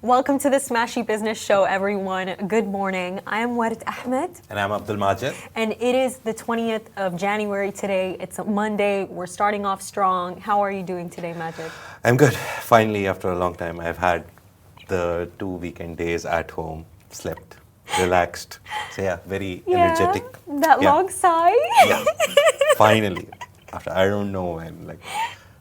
Welcome to the Smashy Business Show, everyone. Good morning. I am Warid Ahmed. And I'm Abdul Majid. And it is the 20th of January today. It's a Monday. We're starting off strong. How are you doing today, Majid? I'm good. Finally, after a long time, I've had the 2 weekend days at home, slept, relaxed. So yeah, very energetic. That long sigh. Yeah. Finally. After I don't know when, like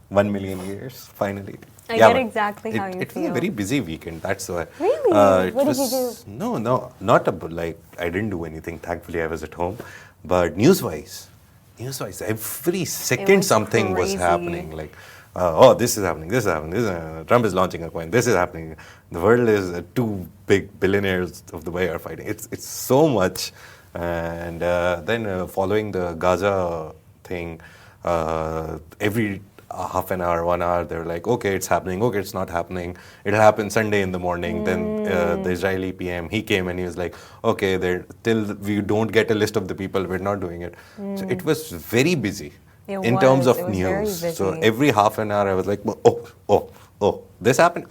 1 million years, finally. I get exactly how you feel. It was a very busy weekend, that's why. Really? What did you do? No, not like I didn't do anything. Thankfully, I was at home. But news-wise, every second something was happening. Like, this is happening, Trump is launching a coin, this is happening. The world is two big billionaires of Dubai are fighting. It's so much. And then following the Gaza thing, every half an hour, 1 hour, they're like, okay, it's happening, okay, it's not happening. It'll happen Sunday in the morning. Then the Israeli PM, he came and he was like, okay, till we don't get a list of the people, we're not doing it. So it was very busy in terms of news. So every half an hour, I was like, oh, this happened,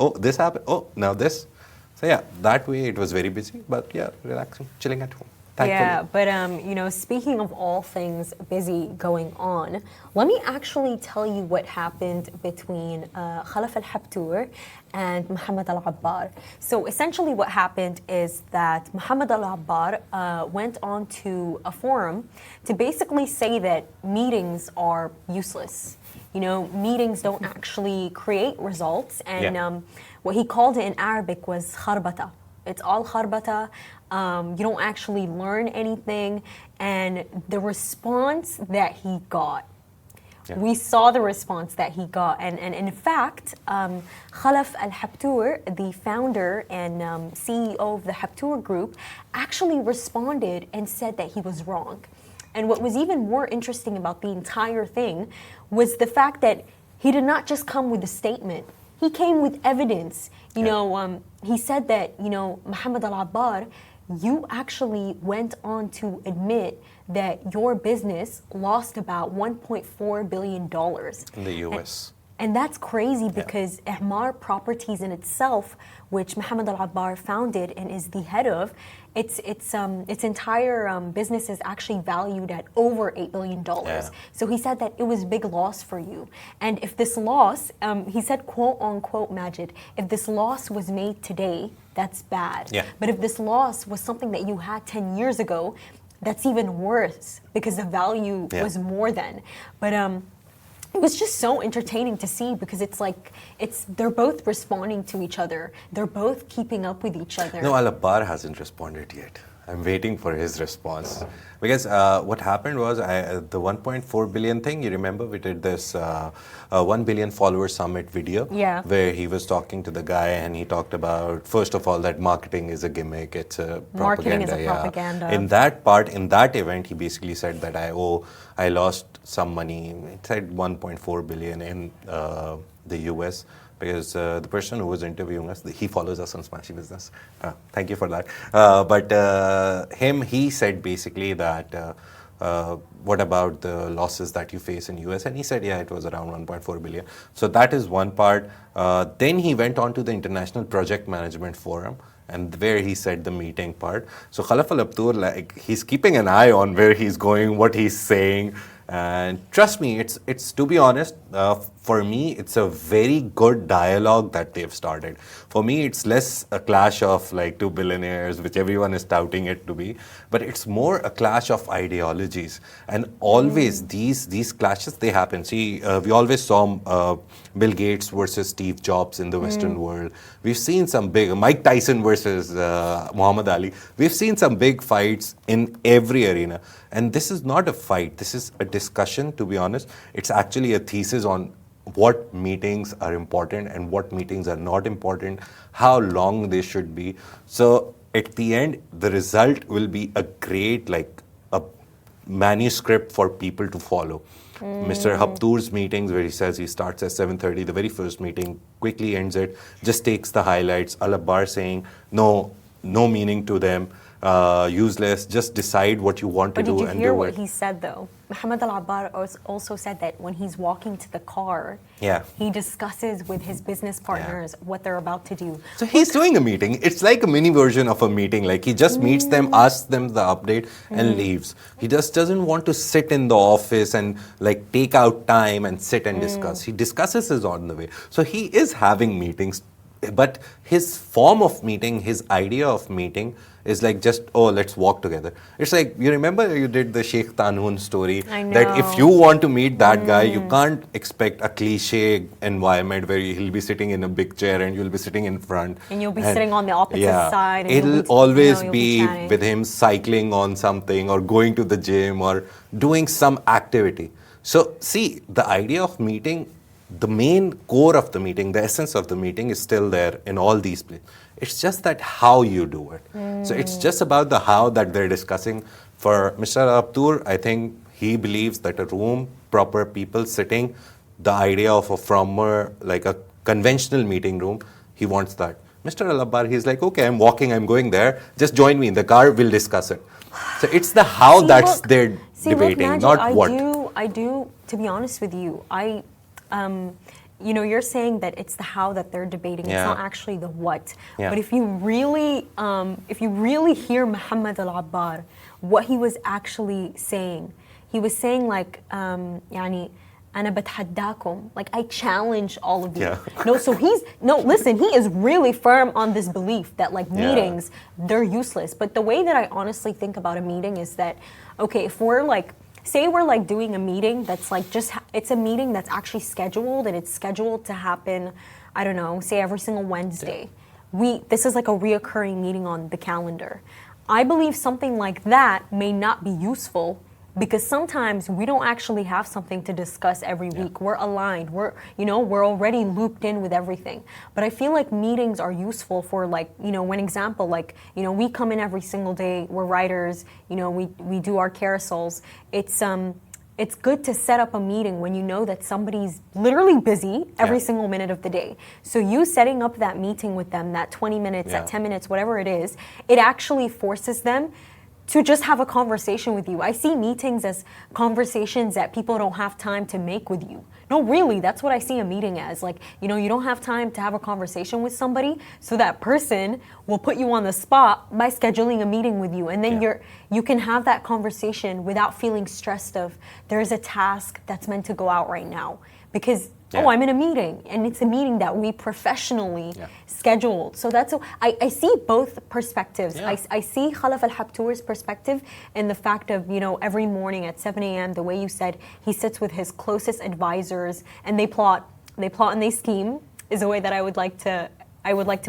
now this. So yeah, that way it was very busy, but yeah, relaxing, chilling at home. Thankfully. Yeah, but speaking of all things busy going on, let me actually tell you what happened between Khalaf al-Habtoor and Mohammed al-Abbar. So essentially what happened is that Mohammed al-Abbar went on to a forum to basically say that meetings are useless. You know, meetings don't actually create results. And what he called it in Arabic was kharbata. It's all kharbata. You don't actually learn anything. And the response that he got, we saw the response that he got. And in fact, Khalaf al-Habtoor, the founder and CEO of the Habtoor Group, actually responded and said that he was wrong. And what was even more interesting about the entire thing was the fact that he did not just come with a statement. He came with evidence. You know, he said that, Mohammed al-Abbar, you actually went on to admit that your business lost about $1.4 billion. In the U.S. And that's crazy because Emaar Properties in itself, which Mohammed al-Abbar founded and is the head of, its entire business is actually valued at over $8 billion. So he said that it was a big loss for you. And if this loss, he said, quote unquote, Majid, if this loss was made today, that's bad. But if this loss was something that you had 10 years ago, that's even worse because the value was more than. But it was just so entertaining to see because it's like they're both responding to each other. They're both keeping up with each other. No, Al-Abbar hasn't responded yet. I'm waiting for his response. Because what happened was the 1.4 billion thing, you remember we did this 1 billion follower summit video where he was talking to the guy and he talked about, first of all, that marketing is a gimmick, it's a propaganda. Marketing is a propaganda. In that part, in that event, he basically said that I lost some money. It said 1.4 billion in the US. Because the person who was interviewing us, he follows us on Smashy Business. Thank you for that. But he said basically that, what about the losses that you face in US? And he said, it was around 1.4 billion. So that is one part. Then he went on to the International Project Management Forum, and where he said the meeting part. So Khalaf al-Habtoor, he's keeping an eye on where he's going, what he's saying. And trust me, it's to be honest, for me, it's a very good dialogue that they've started. For me, it's less a clash of like two billionaires, which everyone is touting it to be, but it's more a clash of ideologies. And always these clashes, they happen. See, we always saw Bill Gates versus Steve Jobs in the Western world. We've seen some big, Mike Tyson versus Muhammad Ali. We've seen some big fights in every arena. And this is not a fight. This is a discussion, to be honest. It's actually a thesis on what meetings are important and what meetings are not important, how long they should be. So at the end, the result will be a great, like a manuscript for people to follow. Mr. Habtoor's meetings, where he says he starts at 7:30, the very first meeting, quickly ends it, just takes the highlights. Al-Abbar saying no meaning to them. useless. Just decide what you want to But do did you and hear do what it. he said though? Muhammad Al-Abbar also said that when he's walking to the car, Yeah. he discusses with his business partners what they're about to do. So he's doing a meeting. It's like a mini version of a meeting. Like he just meets them, asks them the update, and leaves. He just doesn't want to sit in the office and like take out time and sit and discuss. He discusses his on the way. So he is having meetings, but his form of meeting, his idea of meeting is like just, oh, let's walk together. It's like, you remember you did the Sheikh Tanhoon story? I That if know. you want to meet that guy, you can't expect a cliche environment where he'll be sitting in a big chair and you'll be sitting in front. And you'll be sitting on the opposite side. And It'll you'll be, always you'll be chatting. with him cycling on something or going to the gym or doing some activity. So see, the idea of meeting, the main core of the meeting, the essence of the meeting is still there in all these places. It's just that how you do it. So it's just about the how that they're discussing. For Mr. Habtoor, I think he believes that a room, proper people sitting, the idea of a like a conventional meeting room, he wants that. Mr. Al-Abbar, he's like, okay, I'm walking, I'm going there. Just join me in the car, we'll discuss it. So it's the how they're debating, Majid, not what. I do, to be honest with you, you're saying that it's the how that they're debating. It's not actually the what. Yeah. But if you really hear Muhammad Al-Abbar, what he was actually saying, he was saying like, أنا بتحداكم, like I challenge all of you. Yeah. Listen, he is really firm on this belief that like meetings, they're useless. But the way that I honestly think about a meeting is that, okay, if we're like, say we're like doing a meeting that's like it's a meeting that's actually scheduled and it's scheduled to happen, I don't know, say every single Wednesday. This is like a reoccurring meeting on the calendar. I believe something like that may not be useful because sometimes we don't actually have something to discuss every week. We're aligned. We're already looped in with everything. But I feel like meetings are useful for like, one example, like, we come in every single day, we're writers, we do our carousels. It's good to set up a meeting when you know that somebody's literally busy every single minute of the day. So you setting up that meeting with them, that 20 minutes, that 10 minutes, whatever it is, it actually forces them to just have a conversation with you. I see meetings as conversations that people don't have time to make with you. No, really, that's what I see a meeting as. Like, you don't have time to have a conversation with somebody, so that person will put you on the spot by scheduling a meeting with you. And then you can have that conversation without feeling stressed of, there's a task that's meant to go out right now. Because I'm in a meeting, and it's a meeting that we professionally scheduled. So I see both perspectives. I see Khalaf al-Habtoor's perspective in the fact of, every morning at 7 a.m., the way you said, he sits with his closest advisors and they plot and they scheme, is the way that I would like to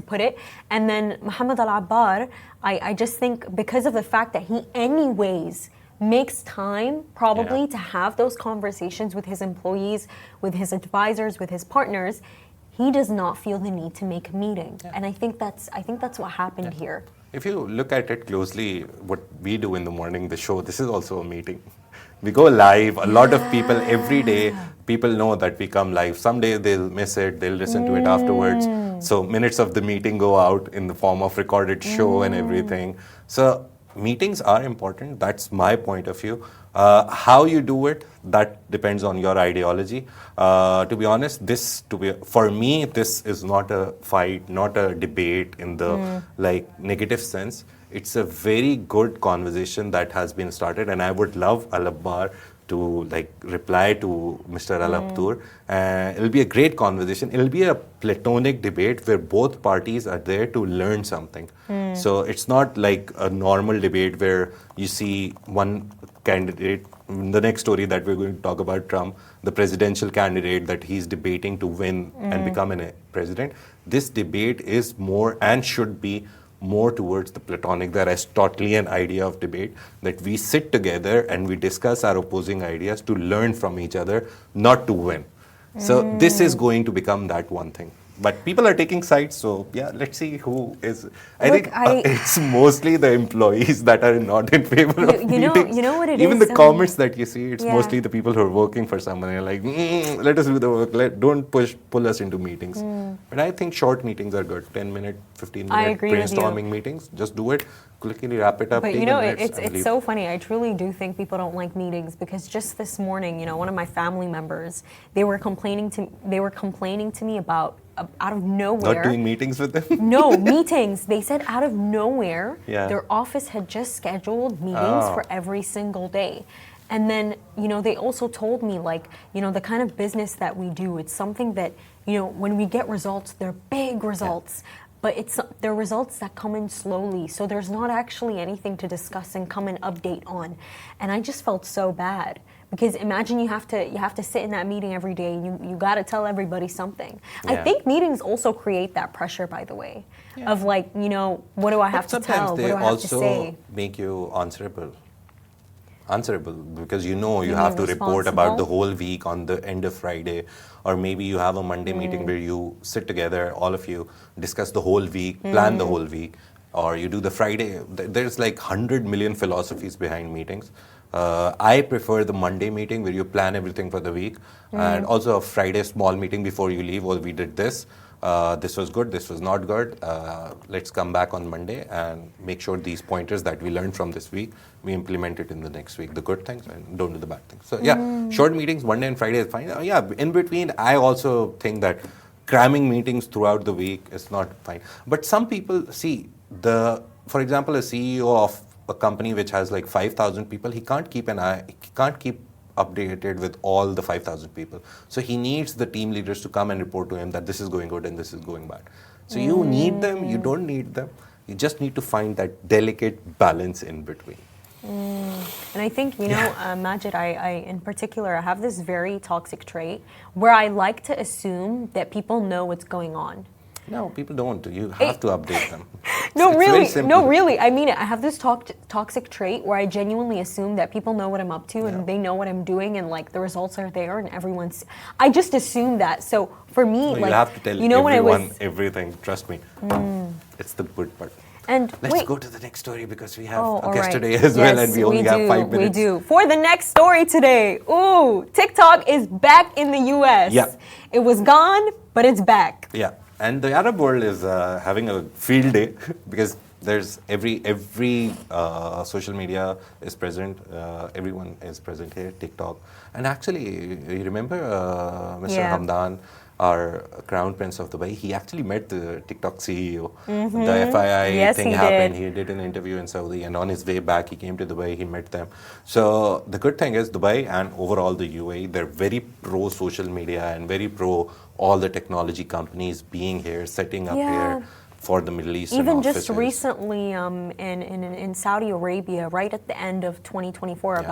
put it. And then Muhammad Al-Abbar, I just think because of the fact that he anyways makes time probably to have those conversations with his employees, with his advisors, with his partners, he does not feel the need to make a meeting. And I think that's what happened here. If you look at it closely, what we do in the morning, the show, this is also a meeting. We go live. A lot of people every day, people know that we come live. Some days they'll miss it, they'll listen to it afterwards. So minutes of the meeting go out in the form of recorded show and everything. So meetings are important. That's my point of view. How you do it, that depends on your ideology. To be honest, for me, this is not a fight, not a debate in the negative sense. It's a very good conversation that has been started, and I would love Al-Abbar to reply to Mr. Al-Habtoor. It'll be a great conversation. It'll be a platonic debate where both parties are there to learn something. So it's not like a normal debate where you see one candidate, the next story that we're going to talk about, Trump, the presidential candidate that he's debating to win and become a president. This debate is more and should be more towards the platonic, the Aristotelian idea of debate, that we sit together and we discuss our opposing ideas to learn from each other, not to win. So this is going to become that one thing. But people are taking sides, so yeah, let's see who is. I Look, think it's mostly the employees that are not in favor of meetings. You know what it Even is? the comments that you see, it's Yeah. mostly the people who are working for someone. They're like, let us do the work. Don't pull us into meetings. But I think short meetings are good. 10-minute, 15-minute agree with you. brainstorming meetings. Just do it. Quickly wrap it up. But take you know, the minutes, and it's leave. so funny. I truly do think people don't like meetings because just this morning, you know, one of my family members, they were complaining to me about out of nowhere. Not doing meetings with them. No, meetings. They said out of nowhere, Yeah. their office had just scheduled meetings for every single day. And then, you know, they also told me, like, you know, the kind of business that we do, it's something that, you know, when we get results, they're big results. But they're results that come in slowly. So there's not actually anything to discuss and come and update on. And I just felt so bad. Because imagine you have to sit in that meeting every day. You got to tell everybody something. I think meetings also create that pressure, by the way, of like, you know, what do I have to tell? What do I have to say? Sometimes they also make you answerable because you know you have to report about the whole week on the end of Friday, or maybe you have a Monday meeting where you sit together, all of you discuss the whole week, plan the whole week, or you do the Friday. There's like 100 million philosophies behind meetings. I prefer the Monday meeting where you plan everything for the week, and also a Friday small meeting before you leave. Well, we did this. This was good. This was not good. Let's come back on Monday and make sure these pointers that we learned from this week, we implement it in the next week. The good things and don't do the bad things. So yeah, short meetings, Monday and Friday is fine. Yeah, in between, I also think that cramming meetings throughout the week is not fine. But some people see for example, a CEO of a company which has like 5,000 people, he can't keep updated with all the 5,000 people. So he needs the team leaders to come and report to him that this is going good and this is going bad. So you need them, you don't need them. You just need to find that delicate balance in between. And I think, you know, Majid, I in particular, I have this very toxic trait where I like to assume that people know what's going on. No, people don't. You have to update them. No, really. I mean it. I have this toxic trait where I genuinely assume that people know what I'm up to and they know what I'm doing and like the results are there and everyone's. I just assume that. So for me, no, like you have to tell everyone everything. Trust me, it's the good part. And let's go to the next story because we have a guest right. today as well, and we only have 5 minutes. We do. For the next story today, TikTok is back in the U.S. Yeah, it was gone, but it's back. Yeah. And the Arab world is having a field day because there's every social media is present. Everyone is present here. TikTok, and actually, you remember Mr. Hamdan, our crown prince of Dubai? He actually met the TikTok CEO. The FII thing happened. He did an interview in Saudi, and on his way back, he came to Dubai. He met them. So the good thing is Dubai and overall the UAE, they're very pro social media and very pro all the technology companies being here, setting up here for the Middle Eastern Even offices. just recently in Saudi Arabia, right at the end of 2024,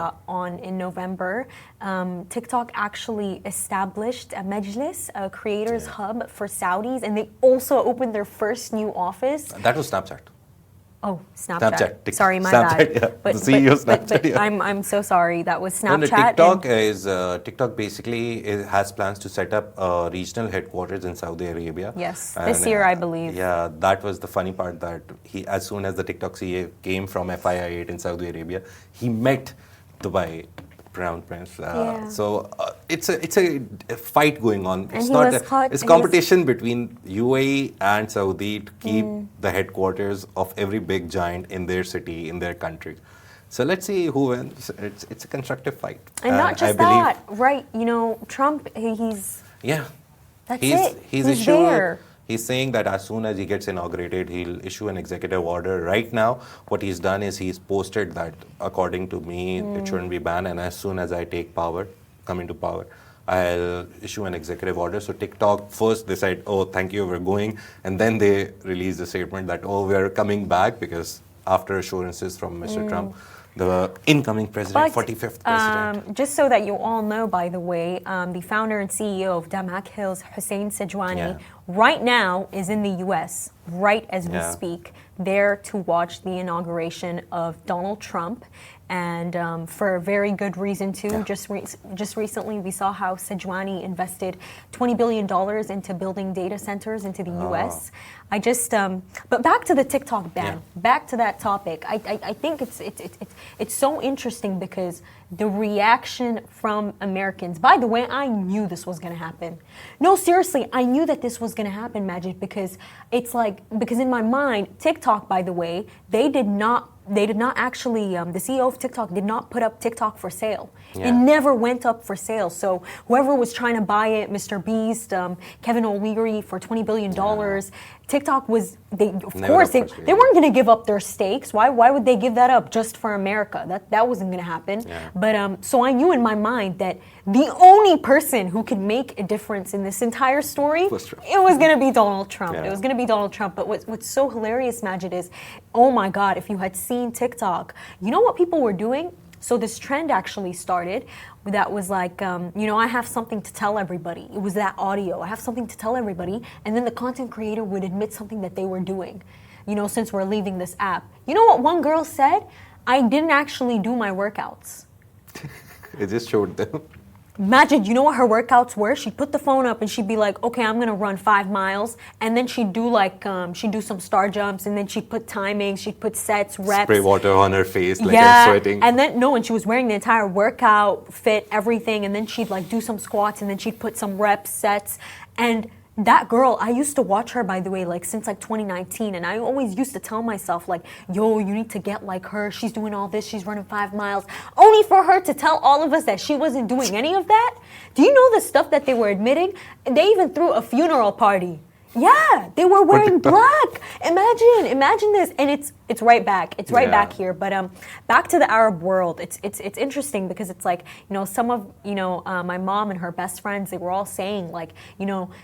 in November, TikTok actually established a Majlis, a creators hub for Saudis, and they also opened their first new office. That was Snapchat. Oh, Snapchat. Sorry, my Snapchat, bad. But, the CEO of Snapchat. I'm so sorry. That was Snapchat. TikTok basically has plans to set up a regional headquarters in Saudi Arabia. Yes, this year I believe. Yeah, that was the funny part that as soon as the TikTok CEO came from FII8 in Saudi Arabia, he met Dubai Crown Prince. So it's a fight going on. It's competition between UAE and Saudi to keep the headquarters of every big giant in their city, in their country. So let's see who wins. It's a constructive fight. And not just that, right? You know, Trump, he's there. He's saying that as soon as he gets inaugurated, he'll issue an executive order. Right now, what he's done is he's posted that, according to me, it shouldn't be banned. And as soon as I come into power, I'll issue an executive order. So TikTok first decide, thank you, we're going. And then they release a statement that, we're coming back because after assurances from Mr. Trump, the incoming president, 45th president. Just so that you all know, by the way, the founder and CEO of Damac Hills, Hussein Sajwani, right now is in the U.S., right as we speak, there to watch the inauguration of Donald Trump. and for a very good reason too. Yeah. Just recently, we saw how Sajan invested $20 billion into building data centers into the U.S. But back to the TikTok ban. Back to that topic. I think it's so interesting because the reaction from Americans. By the way, I knew this was going to happen. No, seriously, I knew that this was going to happen, Majid, because in my mind, TikTok, by the way, they did not actually, the CEO of TikTok did not put up TikTok for sale. Yeah. It never went up for sale. So whoever was trying to buy it, Mr. Beast, Kevin O'Leary for $20 billion, TikTok was, they weren't going to give up their stakes. Why would they give that up just for America? That wasn't going to happen. Yeah. But so I knew in my mind that the only person who could make a difference in this entire story, it was going to be Donald Trump. Yeah. It was going to be Donald Trump. But what's so hilarious, Majid, is, oh my God, if you had seen TikTok, you know what people were doing? So this trend actually started that was like, I have something to tell everybody. It was that audio. I have something to tell everybody. And then the content creator would admit something that they were doing, since we're leaving this app. You know what one girl said? I didn't actually do my workouts. It just showed them. Imagine, you know what her workouts were? She'd put the phone up and she'd be like, okay, I'm gonna run 5 miles. And then she'd do she'd do some star jumps, and then she'd put timings, she'd put sets, reps. Spray water on her face, I'm sweating. And then, and she was wearing the entire workout fit, everything. And then she'd do some squats, and then she'd put some reps, sets. And that girl, I used to watch her, by the way, since 2019, and I always used to tell myself, yo, you need to get like her. She's doing all this. She's running 5 miles. Only for her to tell all of us that she wasn't doing any of that. Do you know the stuff that they were admitting? They even threw a funeral party. Yeah, they were wearing black. Imagine this, and it's right back. It's right back here. But back to the Arab world. It's interesting because it's some of my mom and her best friends, they were all saying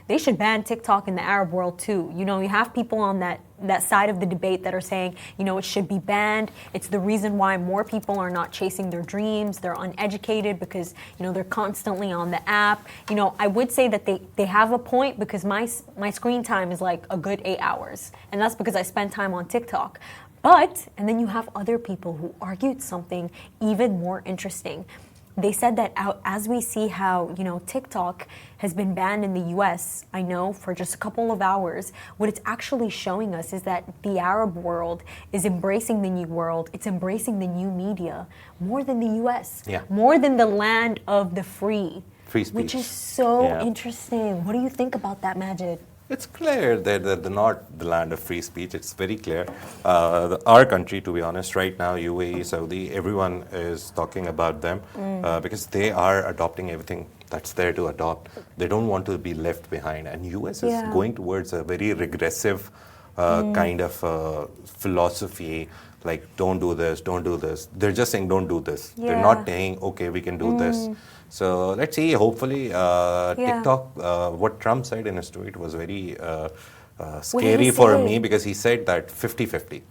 they should ban TikTok in the Arab world too. You have people on that side of the debate that are saying it should be banned. It's the reason why more people are not chasing their dreams. They're uneducated because they're constantly on the app. I would say that they have a point, because my screen time is a good 8 hours, and that's because I spend time on TikTok. And then you have other people who argued something even more interesting. They said that as we see how, TikTok has been banned in the US, I know, for just a couple of hours, what it's actually showing us is that the Arab world is embracing the new world. It's embracing the new media more than the US, more than the land of the free. Free speech. Which is so interesting. What do you think about that, Majid? It's clear that they're not the land of free speech. It's very clear. Our country, to be honest, right now, UAE, Saudi, everyone is talking about them because they are adopting everything that's there to adopt. They don't want to be left behind. And US is going towards a very regressive kind of philosophy, don't do this, don't do this. They're just saying don't do this. They're not saying, okay, we can do this. So let's see, hopefully TikTok, what Trump said in his tweet was very scary for me, because he said that 50-50.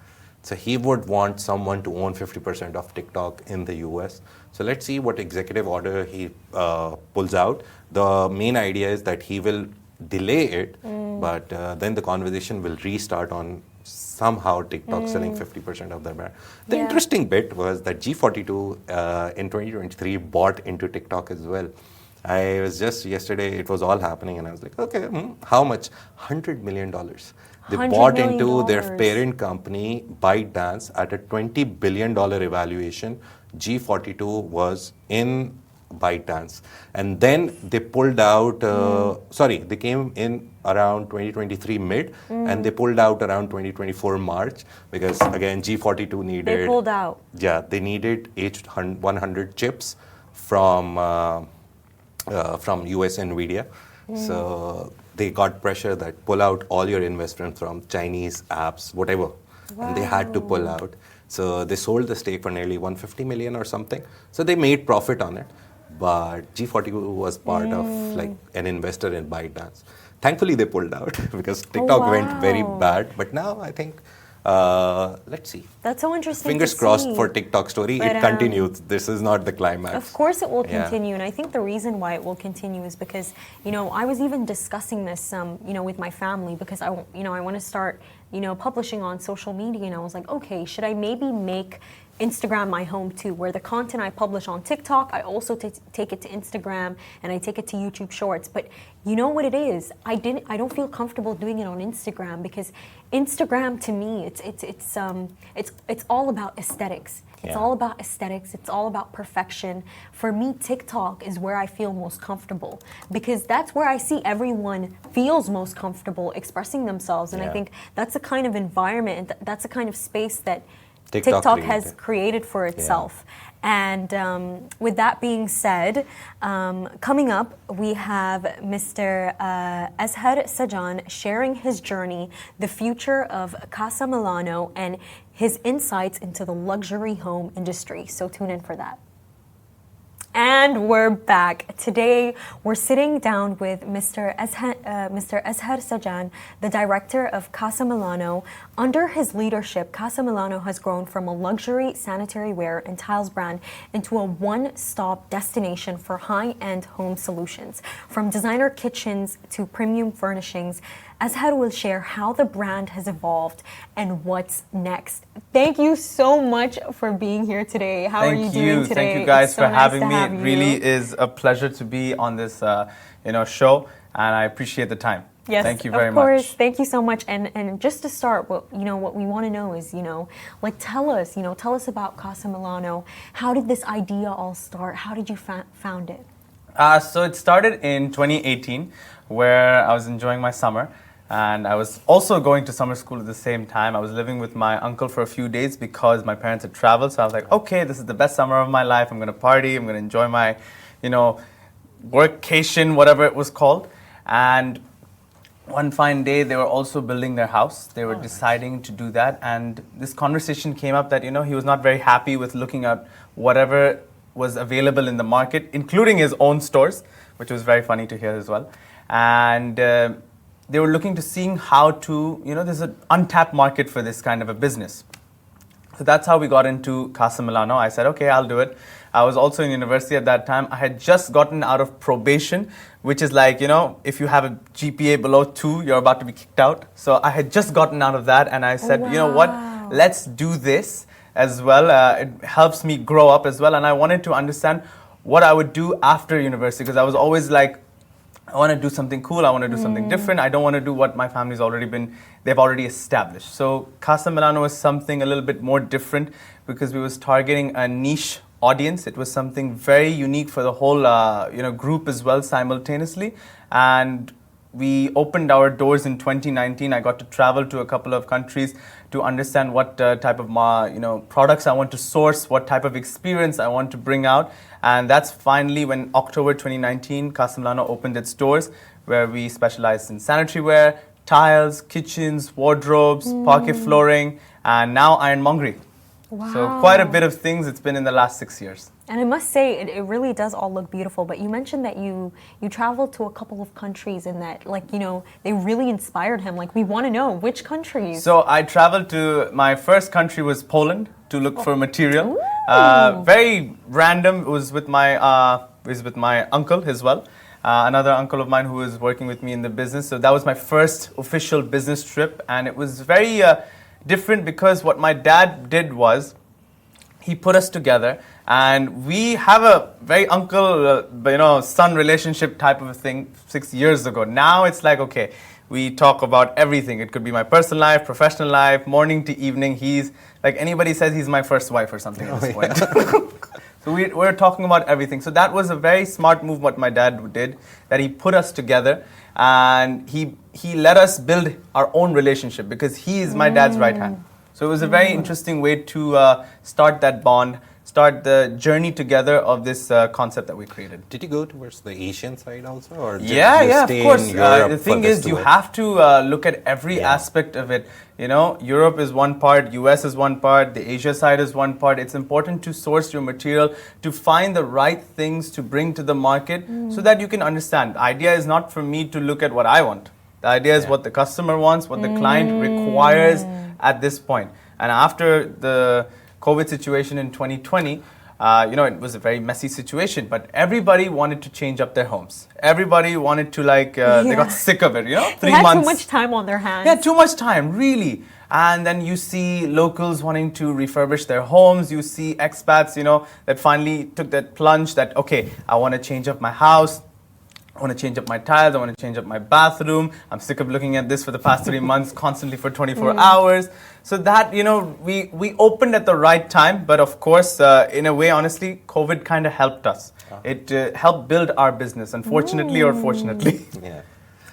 So he would want someone to own 50% of TikTok in the US. So let's see what executive order he pulls out. The main idea is that he will delay it, but then the conversation will restart on somehow TikTok selling 50% of their brand. The interesting bit was that G42 in 2023 bought into TikTok as well. I was just yesterday, it was all happening, and I was like, okay, how much? $100 million. They bought into their parent company, ByteDance, at a $20 billion evaluation. G42 was in ByteDance. And then they pulled out, they came in around 2023 mid, and they pulled out around 2024 March, because again, G42 needed... They pulled out. Yeah, they needed H100 chips from US NVIDIA. So they got pressure that pull out all your investment from Chinese apps, whatever. Wow. And they had to pull out. So they sold the stake for nearly 150 million or something. So they made profit on it. But G42 was part of an investor in ByteDance. Thankfully, they pulled out because TikTok went very bad. But now I think, let's see. That's so interesting. Fingers crossed for TikTok story. But, it continues. This is not the climax. Of course it will continue. And I think the reason why it will continue is because, I was even discussing this, with my family, because I want to start, publishing on social media. And I was like, okay, should I maybe make Instagram my home too, where the content I publish on TikTok, I also take it to Instagram and I take it to YouTube Shorts. But you know what it is? I don't feel comfortable doing it on Instagram because Instagram to me, it's all about aesthetics. It's all about aesthetics. It's all about perfection. For me, TikTok is where I feel most comfortable because that's where I see everyone feels most comfortable expressing themselves. And I think that's the kind of environment, that's the kind of space that TikTok has created for itself. And with that being said, coming up, we have Mr. Azhar Sajan sharing his journey, the future of Casa Milano, and his insights into the luxury home industry. So tune in for that. And we're back. Today, we're sitting down with Mr. Azhar Sajan, the director of Casa Milano. Under his leadership, Casa Milano has grown from a luxury sanitary ware and tiles brand into a one-stop destination for high-end home solutions. From designer kitchens to premium furnishings, Azhar will share how the brand has evolved and what's next. Thank you so much for being here today. How are you doing today? Thank you guys for having me. It really is a pleasure to be on this show, and I appreciate the time. Yes, thank you very much. Of course, much. Thank you so much. And just to start, what we want to know is, tell us about Casa Milano. How did this idea all start? How did you found it? So it started in 2018, where I was enjoying my summer. And I was also going to summer school at the same time. I was living with my uncle for a few days because my parents had traveled. So I was like, okay, this is the best summer of my life. I'm going to party. I'm going to enjoy my, workcation, whatever it was called. And one fine day, they were also building their house. They were deciding to do that. And this conversation came up that, he was not very happy with looking at whatever was available in the market, including his own stores, which was very funny to hear as well. And they were looking to seeing how to, there's an untapped market for this kind of a business. So that's how we got into Casa Milano. I said, okay, I'll do it. I was also in university at that time. I had just gotten out of probation, which is like, if you have a GPA below 2, you're about to be kicked out. So I had just gotten out of that and I said, you know what, let's do this as well. It helps me grow up as well. And I wanted to understand what I would do after university because I was always like, I want to do something cool. I want to do something different. I don't want to do what my family's they've already established. So Casa Milano was something a little bit more different because we was targeting a niche audience. It was something very unique for the whole, group as well simultaneously. And we opened our doors in 2019. I got to travel to a couple of countries to understand what type of products I want to source, what type of experience I want to bring out. And that's finally when October 2019, Casa Milano opened its doors, where we specialized in sanitary ware, tiles, kitchens, wardrobes, parquet flooring, and now ironmongery. Wow. So quite a bit of things it's been in the last 6 years. And I must say, it really does all look beautiful. But you mentioned that you traveled to a couple of countries and that, they really inspired him. We want to know which countries. So I traveled to, my first country was Poland to look for material. Very random. It was with my uncle as well. Another uncle of mine who was working with me in the business. So that was my first official business trip. And it was very different because what my dad did was, he put us together and we have a very uncle-son relationship type of a thing 6 years ago. Now it's like, okay, we talk about everything. It could be my personal life, professional life, morning to evening. He's like anybody says he's my first wife or something at this point. So we're talking about everything. So that was a very smart move what my dad did, that he put us together and he let us build our own relationship because he is my dad's right hand. So it was a very interesting way to start that bond, start the journey together of this concept that we created. Did you go towards the Asian side also? Or Yeah, of course. The thing is, you have to look at every aspect of it. Europe is one part, US is one part, the Asia side is one part. It's important to source your material, to find the right things to bring to the market so that you can understand. The idea is not for me to look at what I want. The idea is what the customer wants, what the client requires at this point. And after the COVID situation in 2020, It was a very messy situation, but everybody wanted to change up their homes. Everybody wanted to they got sick of it, 3 months. They had too much time on their hands. Yeah, too much time, really. And then you see locals wanting to refurbish their homes. You see expats, that finally took that plunge that, okay, I want to change up my house. I want to change up my tiles. I want to change up my bathroom. I'm sick of looking at this for the past 3 months, constantly for 24 hours. So that, we opened at the right time. But of course, in a way, honestly, COVID kind of helped us. It helped build our business, unfortunately or fortunately. Yeah.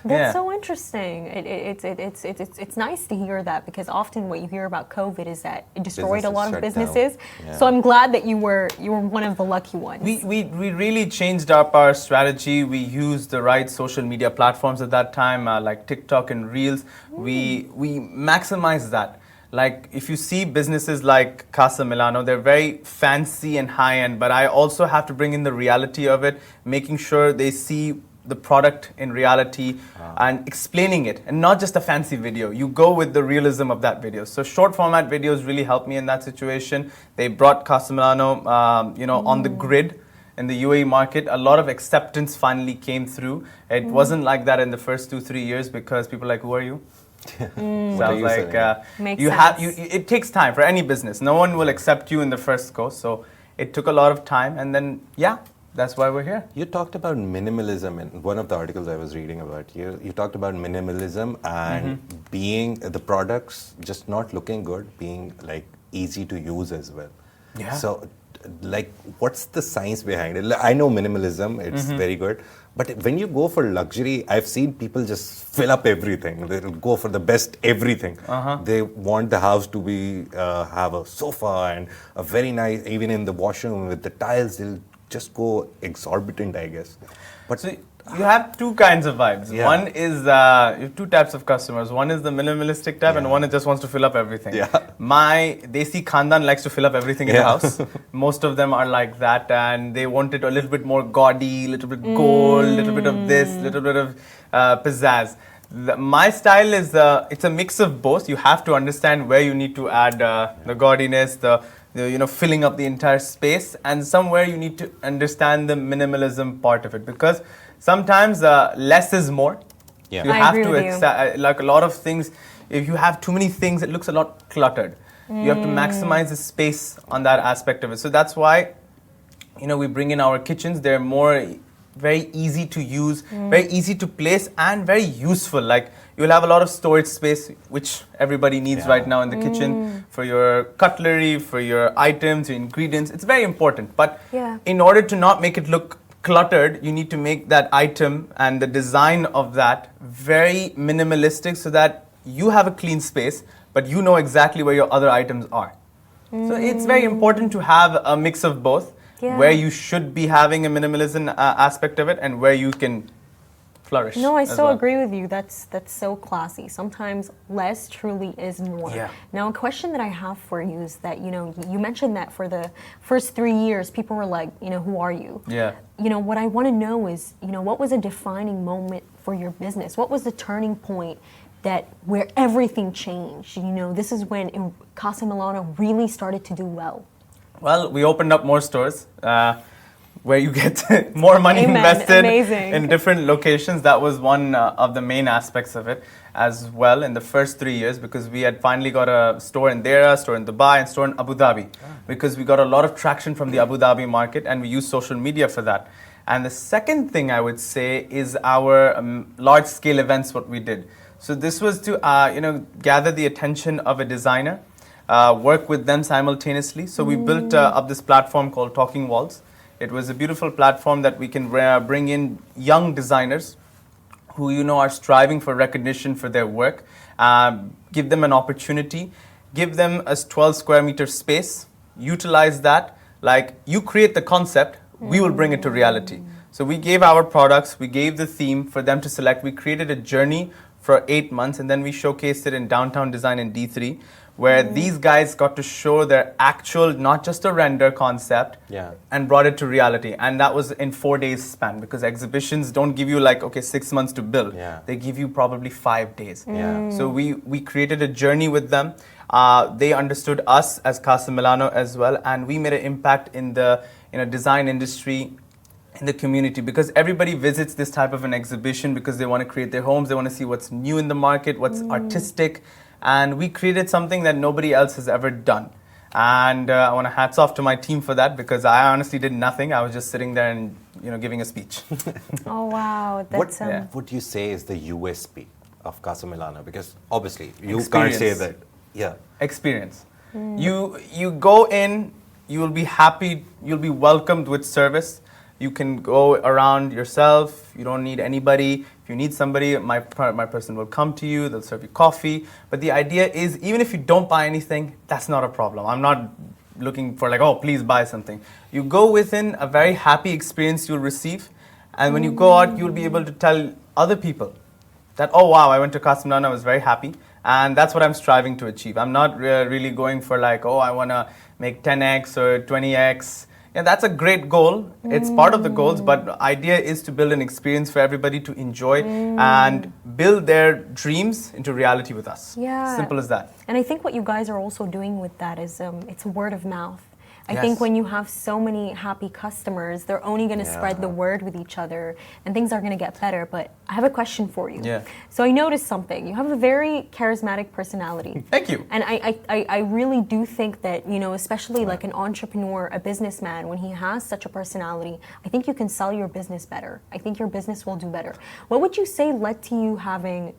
That's so interesting. It's nice to hear that, because often what you hear about COVID is that it destroyed a lot of businesses. Yeah. So I'm glad that you were one of the lucky ones. We really changed up our strategy. We used the right social media platforms at that time, like TikTok and Reels. We maximized that. Like, if you see businesses like Casa Milano, they're very fancy and high-end, but I also have to bring in the reality of it, making sure they see the product in reality and explaining it, and not just a fancy video. You go with the realism of that video. So short format videos really helped me in that situation. They brought Casa Milano, on the grid in the UAE market. A lot of acceptance finally came through. It wasn't like that in the first 2-3 years, because people are like, who are you? So I was like, Makes you sense. have it takes time for any business. No one will accept you in the first go. So it took a lot of time, and then that's why we're here. You talked about minimalism in one of the articles I was reading about. You talked about minimalism and being the products just not looking good, being like easy to use as well. Yeah. So, like, what's the science behind it? I know minimalism; it's very good. But when you go for luxury, I've seen people just fill up everything. They'll go for the best everything. They want the house to be have a sofa and a very nice, even in the washroom with the tiles, they'll just go exorbitant, I guess. But So you have two kinds of vibes. Yeah. One is you have two types of customers. One is the minimalistic type, and one just wants to fill up everything. Yeah. My Desi Khandan likes to fill up everything in the house. Most of them are like that, and they want it a little bit more gaudy, a little bit gold, a little bit of this, a little bit of pizzazz. My style is it's a mix of both. You have to understand where you need to add the gaudiness, the filling up the entire space, and somewhere you need to understand the minimalism part of it, because sometimes less is more. Yeah. You I have agree to with you. accept, like a lot of things. If you have too many things, it looks a lot cluttered. You have to maximize the space on that aspect of it. So that's why, we bring in our kitchens. They're more very easy to use, very easy to place, and very useful. Like, you'll have a lot of storage space, which everybody needs right now in the kitchen, for your cutlery, for your items, your ingredients. It's very important. But in order to not make it look cluttered, you need to make that item and the design of that very minimalistic, so that you have a clean space, but you know exactly where your other items are. So it's very important to have a mix of both, where you should be having a minimalism aspect of it, and where you can flourish. No, I as so well. agree with you. That's so classy. Sometimes less truly is more. Yeah. Now, a question that I have for you is that, you mentioned that for the first 3 years, people were like, who are you? Yeah. What I want to know is, what was a defining moment for your business? What was the turning point where everything changed? This is when Casa Milano really started to do well. Well, we opened up more stores where you get more money invested in different locations. That was one of the main aspects of it as well in the first 3 years, because we had finally got a store in Dera, store in Dubai, and store in Abu Dhabi, because we got a lot of traction from the Abu Dhabi market, and we used social media for that. And the second thing I would say is our large-scale events, what we did. So this was to gather the attention of a designer, work with them simultaneously. So we built up this platform called Talking Walls. It was a beautiful platform that we can bring in young designers who are striving for recognition for their work, give them an opportunity, give them a 12 square meter space, utilize that. Like, you create the concept, we will bring it to reality. So we gave our products, we gave the theme for them to select. We created a journey for 8 months, and then we showcased it in Downtown Design in D3, where these guys got to show their actual, not just a render concept, and brought it to reality. And that was in 4 days span, because exhibitions don't give you 6 months to build. They give you probably 5 days. So we created a journey with them. They understood us as Casa Milano as well, and we made an impact in the design industry, in the community, because everybody visits this type of an exhibition because they want to create their homes, they want to see what's new in the market, what's artistic, and we created something that nobody else has ever done. And I want to hats off to my team for that, because I honestly did nothing. I was just sitting there and giving a speech. Oh wow, What that's would you say is the USP of Casa Milano? Because obviously you can't Experience. say that. Yeah. Experience. You go in, you will be happy, you'll be welcomed with service. You can go around yourself. You don't need anybody. If you need somebody, my person will come to you. They'll serve you coffee. But the idea is, even if you don't buy anything, that's not a problem. I'm not looking for like, oh, please buy something. You go within a very happy experience you'll receive. And when you go out, you'll be able to tell other people that, oh, wow, I went to Casa Milano, I was very happy. And that's what I'm striving to achieve. I'm not really going for like, oh, I want to make 10x or 20x. Yeah, that's a great goal. It's part of the goals, but the idea is to build an experience for everybody to enjoy and build their dreams into reality with us. Yeah. Simple as that. And I think what you guys are also doing with that is it's word of mouth. I Yes. think when you have so many happy customers, they're only going to spread the word with each other and things are going to get better. But I have a question for you. Yeah. So I noticed something. You have a very charismatic personality. Thank you. And I really do think that, especially like an entrepreneur, a businessman, when he has such a personality, I think you can sell your business better. I think your business will do better. What would you say led to you having,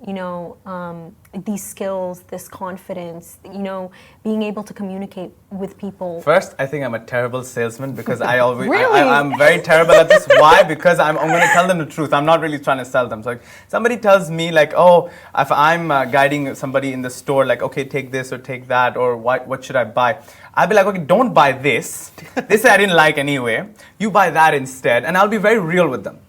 these skills, this confidence, being able to communicate with people? First, I think I'm a terrible salesman because I always Really? I'm very terrible at this. Why? Because I'm going to tell them the truth. I'm not really trying to sell them. So like, somebody tells me like, oh, if I'm guiding somebody in the store, like, okay, take this or take that, or what should I buy? I'll be like, okay, don't buy this. This I didn't like anyway. You buy that instead, and I'll be very real with them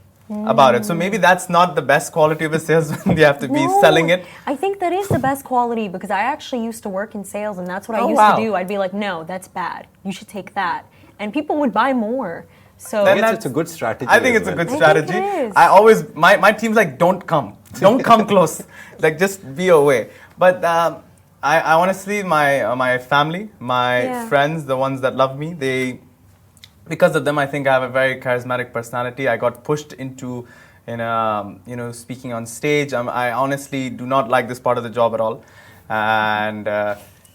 about it. So maybe that's not the best quality of a salesman. You have to be No, selling it. I think that is the best quality because I actually used to work in sales and that's what I Oh, used wow. to do. I'd be like, no, that's bad. You should take that. And people would buy more. So I Then guess that's- it's a good strategy. I think as it's a well. good I strategy. think it is. I always my team's like, don't come close, like just be away. But I honestly, my family, my Yeah. friends, the ones that love me, because of them, I think I have a very charismatic personality. I got pushed into speaking on stage. I honestly do not like this part of the job at all, and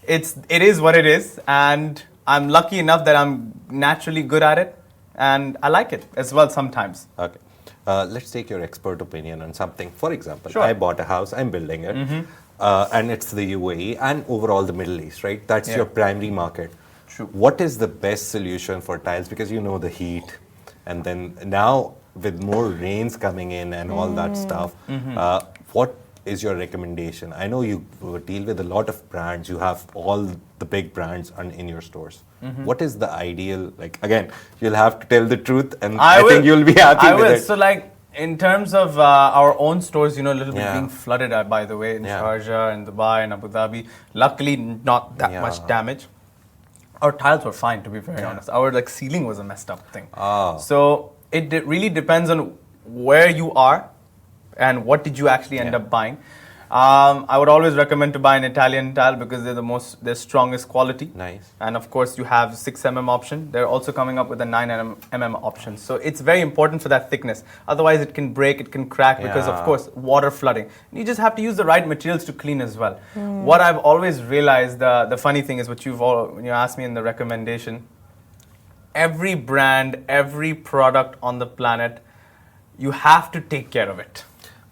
it is what it is. And I'm lucky enough that I'm naturally good at it, and I like it as well sometimes. Okay. Let's take your expert opinion on something. For example, Sure. I bought a house, I'm building it, and it's the UAE and overall the Middle East, right? That's Yeah. your primary market. True. What is the best solution for tiles? Because you know the heat, and then now with more rains coming in and all that stuff, what is your recommendation? I know you deal with a lot of brands. You have all the big brands in your stores. What is the ideal? Like again, you'll have to tell the truth, and I think you'll be happy I with will. it. So like in terms of our own stores, a little bit Yeah. being flooded, by the way, in Yeah. Sharjah and Dubai and Abu Dhabi. Luckily, not that Yeah. much damage. Our tiles were fine, to be very honest. Our ceiling was a messed up thing. Oh. So it really depends on where you are and what did you actually end up buying. I would always recommend to buy an Italian tile because they're strongest quality. Nice. And of course, you have 6 mm option. They're also coming up with a 9 mm option. So it's very important for that thickness. Otherwise, it can break, it can crack because, of Yeah. course, water flooding. You just have to use the right materials to clean as well. What I've always realized, the funny thing is, when you asked me in the recommendation, every brand, every product on the planet, you have to take care of it.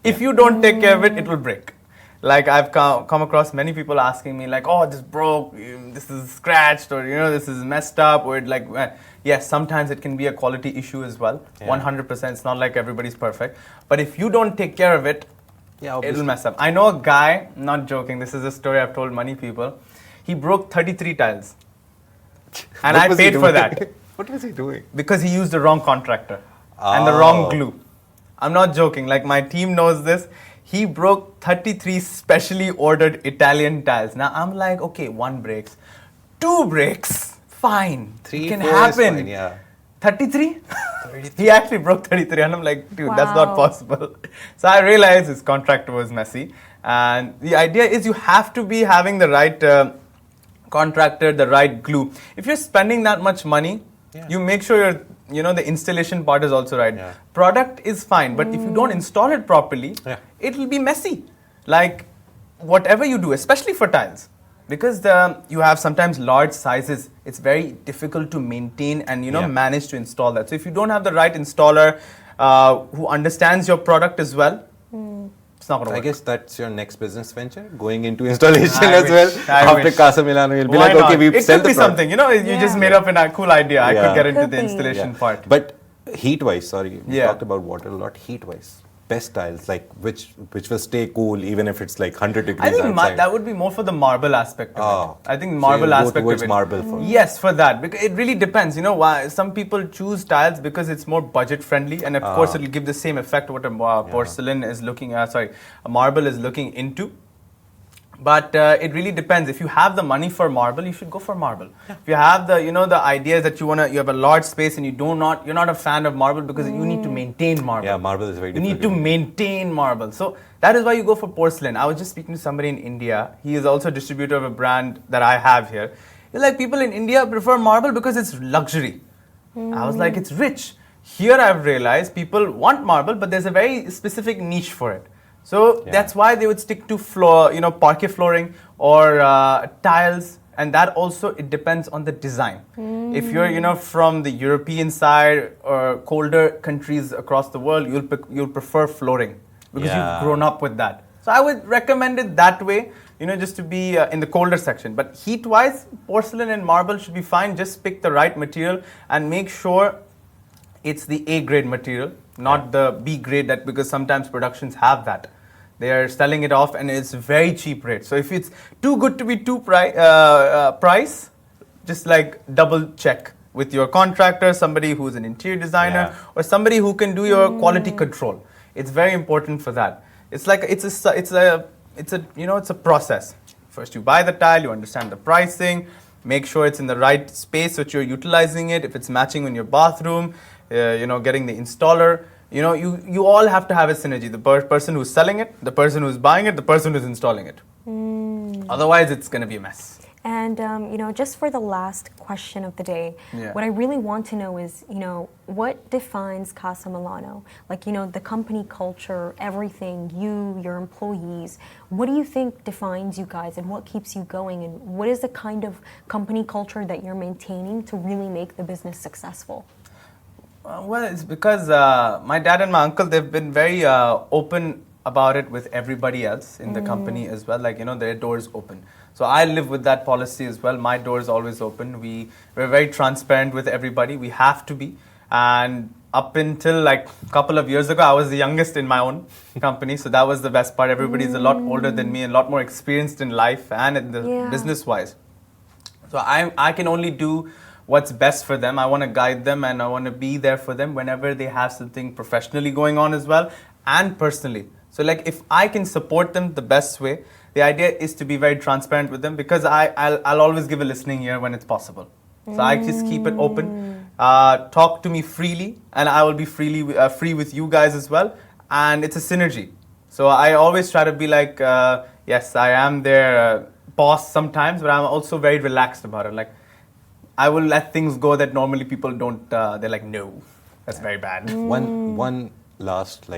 If you don't take care of it, it will break. Like I've come across many people asking me like, oh, this broke, this is scratched, or this is messed up, or yes, sometimes it can be a quality issue as well. 100%, it's not like everybody's perfect. But if you don't take care of it, it'll mess up. I know a guy, not joking, this is a story I've told many people. He broke 33 tiles. And What I was he paid for doing? that. What was he doing? Because he used the wrong contractor and the wrong glue. I'm not joking. Like my team knows this. He broke 33 specially ordered Italian tiles. Now I'm like, okay, 1 breaks, 2 breaks, fine. 3, it can 4 is happen. fine, yeah. 33? He actually broke 33, and I'm like, dude, that's not Wow. possible. So I realized his contractor was messy. And the idea is you have to be having the right contractor, the right glue. If you're spending that much money, you make sure the installation part is also right. Yeah. Product is fine, but if you don't install it properly, it will be messy. Like whatever you do, especially for tiles, because you have sometimes large sizes, it's very difficult to maintain and manage to install that. So if you don't have the right installer who understands your product as well, it's not going to work. I guess that's your next business venture, going into installation I as wish. well. I After wish. Casa Milano, you'll be Why like, okay, not? we It sell could the be product. something, you just made up a cool idea. I could get into Could the be. installation part. But heat-wise, sorry, we talked about water a lot. Heat-wise, best tiles, like which will stay cool even if it's like 100 degrees I think outside. that would be more for the marble aspect of it. I think So marble you'll go aspect towards of it. marble for Yes, for that. Because it really depends. Why some people choose tiles because it's more budget friendly, and of course it'll give the same effect what a porcelain is looking. A marble is looking into. But it really depends. If you have the money for marble, you should go for marble. If you have the the idea that you have a large space and you're not a fan of marble because you need to maintain marble. Yeah, marble is very You difficult. need to maintain marble. So that is why you go for porcelain. I was just speaking to somebody in India. He is also a distributor of a brand that I have here. He's like, people in India prefer marble because it's luxury. I was like, it's rich. Here I've realized people want marble, but there's a very specific niche for it. So that's why they would stick to floor, parquet flooring or tiles, and that also it depends on the design. If you're from the European side or colder countries across the world, you'll prefer flooring because you've grown up with that. So I would recommend it that way, just to be in the colder section. But heat-wise, porcelain and marble should be fine. Just pick the right material and make sure it's the A grade material, not the B grade, because sometimes productions have that. They are selling it off and it's very cheap rate. So if it's too good to be price, just like double check with your contractor, somebody who's an interior designer or somebody who can do your quality control. It's very important for that. It's like it's a process. First you buy the tile, you understand the pricing, make sure it's in the right space so that you're utilizing it. If it's matching in your bathroom, getting the installer. You all have to have a synergy. The person who's selling it, the person who's buying it, the person who's installing it. Otherwise, it's going to be a mess. And, just for the last question of the day, what I really want to know is, what defines Casa Milano? Like, the company culture, everything, your employees. What do you think defines you guys and what keeps you going? And what is the kind of company culture that you're maintaining to really make the business successful? Well, it's because my dad and my uncle, they've been very open about it with everybody else in the company as well. Like, their doors open. So I live with that policy as well. My door is always open. We're very transparent with everybody. We have to be. And up until like a couple of years ago, I was the youngest in my own company. So that was the best part. Everybody's a lot older than me and a lot more experienced in life and in the business-wise. So I can only do what's best for them. I want to guide them and I want to be there for them whenever they have something professionally going on as well and personally. So like if I can support them the best way, the idea is to be very transparent with them because I'll always give a listening ear when it's possible. So I just keep it open. Talk to me freely and I will be free with you guys as well. And it's a synergy. So I always try to be like, yes, I am their boss sometimes, but I'm also very relaxed about it. Like, I will let things go that normally people don't. They're like, no, that's very bad. One last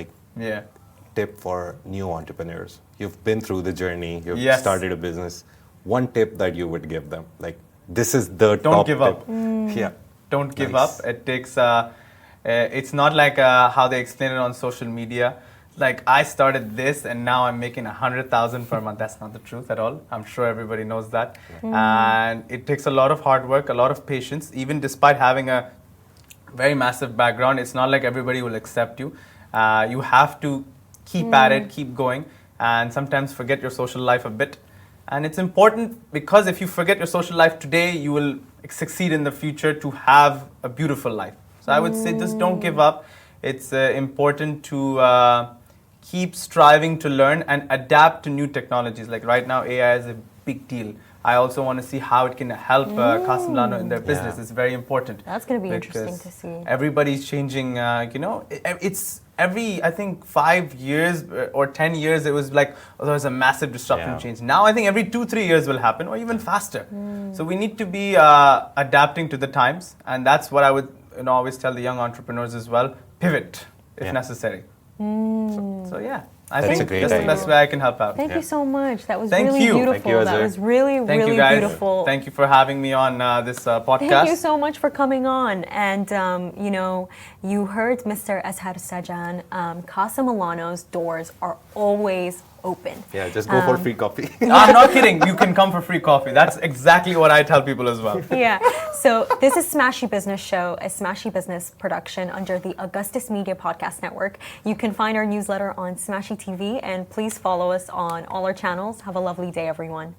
tip for new entrepreneurs. You've been through the journey. You've started a business. One tip that you would give them, like this is the don't top give tip. up. Yeah, don't give up. It takes. It's not like how they explain it on social media. Like I started this and now I'm making 100,000 per month. That's not the truth at all. I'm sure everybody knows that. And it takes a lot of hard work, a lot of patience. Even despite having a very massive background, it's not like everybody will accept you. You have to keep at it, keep going, and sometimes forget your social life a bit. And it's important because if you forget your social life today, you will succeed in the future to have a beautiful life. So I would say just don't give up. It's important to keep striving to learn and adapt to new technologies. Like right now, AI is a big deal. I also want to see how it can help Casa Milano in their business. Yeah. It's very important. That's going to be interesting because to see. everybody's changing. It's every, I think, 5 years or 10 years, it was like, there was a massive disruption change. Now I think every 2-3 years will happen, or even faster. So we need to be adapting to the times, and that's what I would always tell the young entrepreneurs as well. Pivot if necessary. So yeah. I That's think a great that's the idea. best way I can help out. Thank you so much. That was Thank really you. beautiful. Thank you, That Azhar. was really, Thank really you guys. beautiful. Thank you for having me on this podcast. Thank you so much for coming on. And, you heard Mr. Azhar Sajan. Casa Milano's doors are always open. Yeah, just go for free coffee. I'm not kidding. You can come for free coffee. That's exactly what I tell people as well. Yeah. So this is Smashy Business Show, a Smashy Business production under the Augustus Media Podcast Network. You can find our newsletter on Smashy TV, and please follow us on all our channels. Have a lovely day, everyone.